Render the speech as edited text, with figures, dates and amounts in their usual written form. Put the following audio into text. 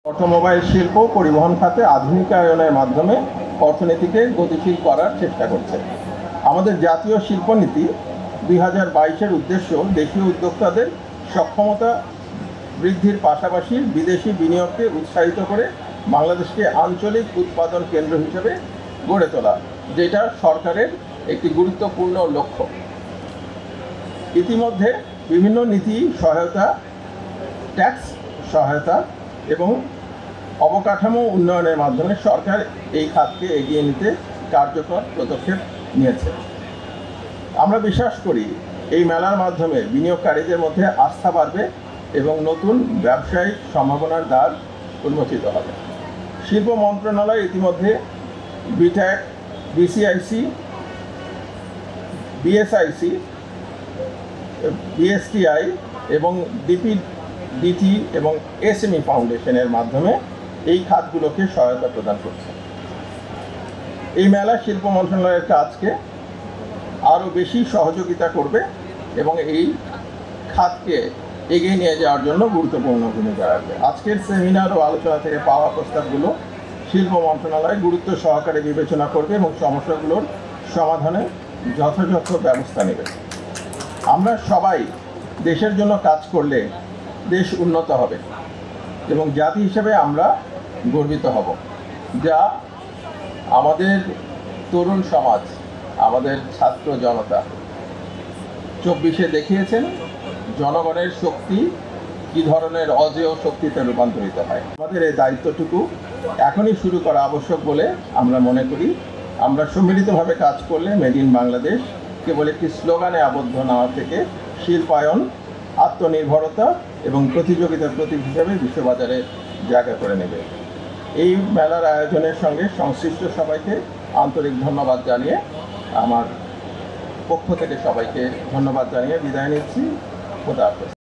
Automobile শিল্প পরিবহন খাতে আধুনিকায়নের মাধ্যমে অর্থনীতিকে গতিশীল করার চেষ্টা করছে। আমাদের জাতীয় শিল্পনীতি 2022-এর উদ্দেশ্য দেশীয় উদ্যোক্তাদের সক্ষমতা বৃদ্ধির পাশাপাশি বিদেশি বিনিয়োগকে উৎসাহিত করে বাংলাদেশকে আঞ্চলিক উৎপাদন কেন্দ্র হিসেবে গড়ে তোলা, যেটা সরকারের একটি গুরুত্বপূর্ণ লক্ষ্য। ইতিমধ্যে বিভিন্ন নীতি সহায়তা, ট্যাক্স সহায়তা এবং অবকাঠামো উন্নয়নের মাধ্যমে সরকার এই খাতকে এগিয়ে নিতে কার্যকর পদক্ষেপ নিয়েছে। আমরা বিশ্বাস করি এই মেলার মাধ্যমে বিনিয়োগকারীদের মধ্যে আস্থা বাড়বে এবং নতুন ব্যবসায়িক সম্ভাবনার দ্বার উন্মোচিত হবে। শিল্প মন্ত্রণালয় ইতিমধ্যে বিট্যাক, বিসিআইসি, বিএসআইসি, বিএসটিআই এবং ডিটি এবং এসএমই ফাউন্ডেশনের মাধ্যমে এই খাতগুলোকে সহায়তা প্রদান করছে। এই মেলা শিল্প মন্ত্রণালয়ের কাজকে আরও বেশি সহযোগিতা করবে এবং এই খাতকে এগিয়ে নিয়ে যাওয়ার জন্য গুরুত্বপূর্ণ ভূমিকা রাখবে। আজকের সেমিনার ও আলোচনা থেকে পাওয়া প্রস্তাবগুলো শিল্প মন্ত্রণালয় গুরুত্ব সহকারে বিবেচনা করবে এবং সমস্যাগুলোর সমাধানে যথাযথ ব্যবস্থা নেবে। আমরা সবাই দেশের জন্য কাজ করলে দেশ উন্নত হবে এবং জাতি হিসেবে আমরা গর্বিত হব, যা আমাদের তরুণ সমাজ, আমাদের ছাত্র জনতা 24-এ দেখিয়েছেন জনগণের শক্তি কী ধরনের অজেয় শক্তিতে রূপান্তরিত হয়। আমাদের এই দায়িত্বটুকু এখনই শুরু করা আবশ্যক বলে আমরা মনে করি। আমরা সম্মিলিতভাবে কাজ করলে মেড ইন বাংলাদেশ কেবল একটি স্লোগানে আবদ্ধ না থেকে শিল্পায়ন, আত্মনির্ভরতা এবং প্রতিযোগিতার প্রতীক হিসেবে বিশ্ববাজারে জায়গা করে নেবে। এই মেলার আয়োজনের সঙ্গে সংশ্লিষ্ট সবাইকে আন্তরিক ধন্যবাদ জানিয়ে, আমার পক্ষ থেকে সবাইকে ধন্যবাদ জানিয়ে বিদায় নিচ্ছি। খোদা হাফেজ।